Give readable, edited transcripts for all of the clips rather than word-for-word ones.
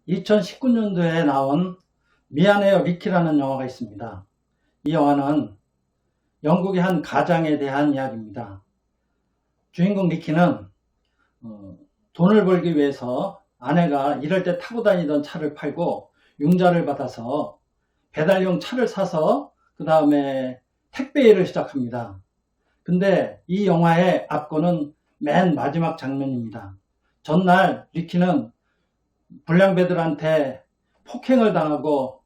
2019년도에 나온 미안해요 리키라는 영화가 있습니다. 이 영화는 영국의 한 가장에 대한 이야기입니다. 주인공 리키는 돈을 벌기 위해서 아내가 일할 때 타고 다니던 차를 팔고 융자를 받아서 배달용 차를 사서 그 다음에 택배 일을 시작합니다. 근데 이 영화의 압권은 맨 마지막 장면입니다. 전날 리키는 불량배들한테 폭행을 당하고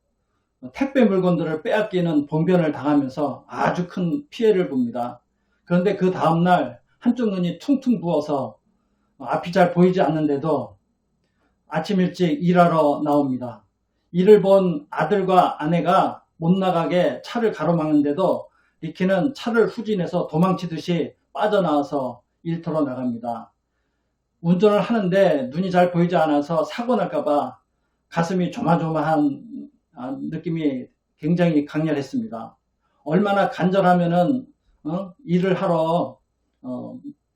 택배 물건들을 빼앗기는 봉변을 당하면서 아주 큰 피해를 봅니다. 그런데 그 다음날 한쪽 눈이 퉁퉁 부어서 앞이 잘 보이지 않는데도 아침 일찍 일하러 나옵니다. 이를 본 아들과 아내가 못 나가게 차를 가로막는데도 리키는 차를 후진해서 도망치듯이 빠져나와서 일터로 나갑니다. 운전을 하는데 눈이 잘 보이지 않아서 사고 날까봐 가슴이 조마조마한 느낌이 굉장히 강렬했습니다. 얼마나 간절하면은 일을 하러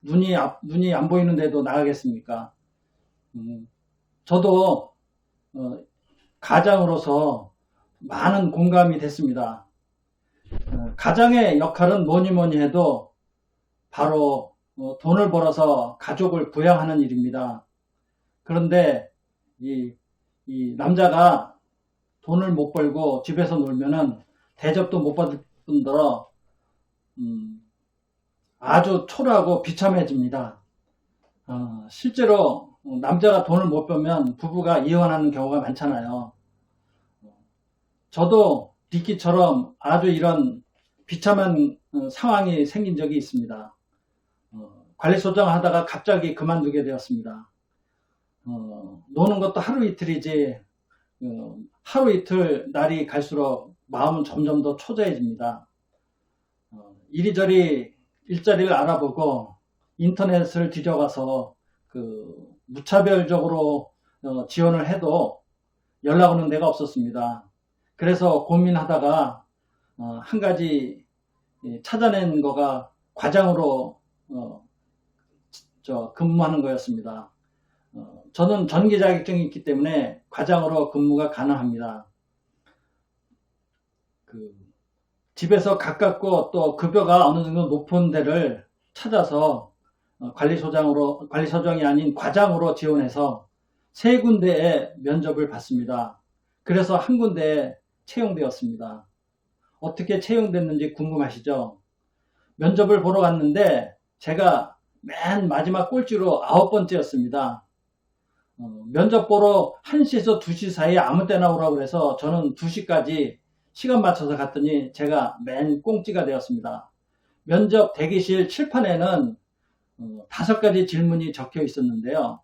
눈이 안 보이는데도 나가겠습니까? 저도 가장으로서 많은 공감이 됐습니다. 가장의 역할은 뭐니 해도 바로 돈을 벌어서 가족을 부양하는 일입니다. 그런데 이 남자가 돈을 못 벌고 집에서 놀면은 대접도 못 받을 뿐더러 아주 초라하고 비참해집니다. 실제로 남자가 돈을 못 벌면 부부가 이혼하는 경우가 많잖아요. 저도 리키처럼 아주 이런 비참한 상황이 생긴 적이 있습니다. 관리소장 하다가 갑자기 그만두게 되었습니다. 노는 것도 하루 이틀이지 하루 이틀 날이 갈수록 마음은 점점 더 초조해집니다. 이리저리 일자리를 알아보고 인터넷을 뒤져가서 무차별적으로 지원을 해도 연락 오는 데가 없었습니다. 그래서 고민하다가 한 가지 찾아낸 거가 과장으로 근무하는 거였습니다. 저는 전기 자격증이 있기 때문에 과장으로 근무가 가능합니다. 집에서 가깝고 또 급여가 어느 정도 높은 데를 찾아서 관리소장이 아닌 과장으로 지원해서 3군데의 면접을 봤습니다. 그래서 한 군데에 채용되었습니다. 어떻게 채용됐는지 궁금하시죠? 면접을 보러 갔는데 제가 맨 마지막 꼴찌로 9번째였습니다. 면접 보러 1시에서 2시 사이에 아무 때나 오라고 해서 저는 2시까지 시간 맞춰서 갔더니 제가 맨 꽁찌가 되었습니다. 면접 대기실 칠판에는 5가지 질문이 적혀 있었는데요.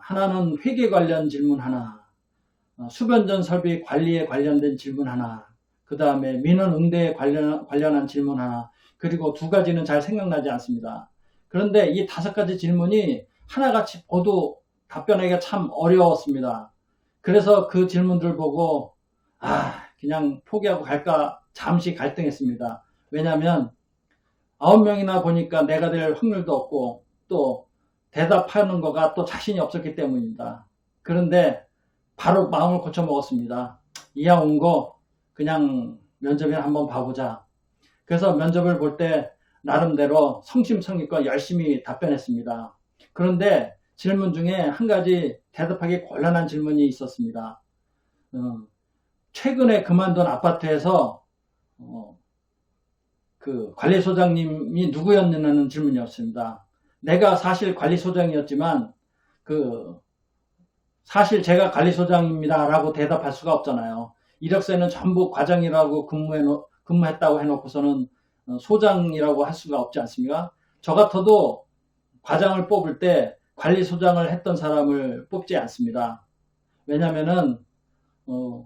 하나는 회계 관련 질문 하나, 수변전 설비 관리에 관련된 질문 하나, 그 다음에 민원 응대에 관련한 질문 하나, 그리고 2가지는 잘 생각나지 않습니다. 그런데 이 5가지 질문이 하나같이 모두 답변하기가 참 어려웠습니다. 그래서 그 질문들 보고 그냥 포기하고 갈까 잠시 갈등했습니다. 왜냐하면 9명이나 보니까 내가 될 확률도 없고 또 대답하는 거가 또 자신이 없었기 때문입니다. 그런데 바로 마음을 고쳐 먹었습니다. 이왕 온 거 그냥 면접이나 한번 봐보자. 그래서 면접을 볼 때 나름대로 성심성의껏 열심히 답변했습니다. 그런데 질문 중에 한 가지 대답하기 곤란한 질문이 있었습니다. 최근에 그만둔 아파트에서 관리소장님이 누구였느냐는 질문이었습니다. 내가 사실 관리소장이었지만 사실 제가 관리소장입니다 라고 대답할 수가 없잖아요. 이력서에는 전부 과장이라고 근무했다고 해놓고서는 소장이라고 할 수가 없지 않습니까? 저 같아도 과장을 뽑을 때 관리소장을 했던 사람을 뽑지 않습니다. 왜냐면은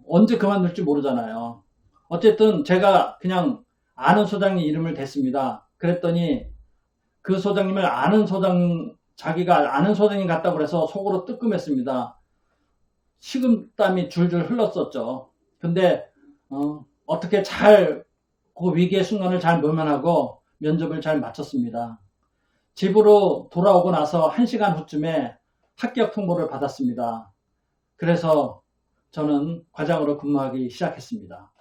언제 그만둘지 모르잖아요. 어쨌든 제가 그냥 아는 소장님 이름을 댔습니다. 그랬더니 그 소장님을 자기가 아는 소장님 같다고 해서 속으로 뜨끔했습니다. 식은땀이 줄줄 흘렀었죠. 근데 어떻게 그 위기의 순간을 잘 모면하고 면접을 잘 마쳤습니다. 집으로 돌아오고 나서 1시간 후쯤에 합격 통보를 받았습니다. 그래서 저는 과장으로 근무하기 시작했습니다.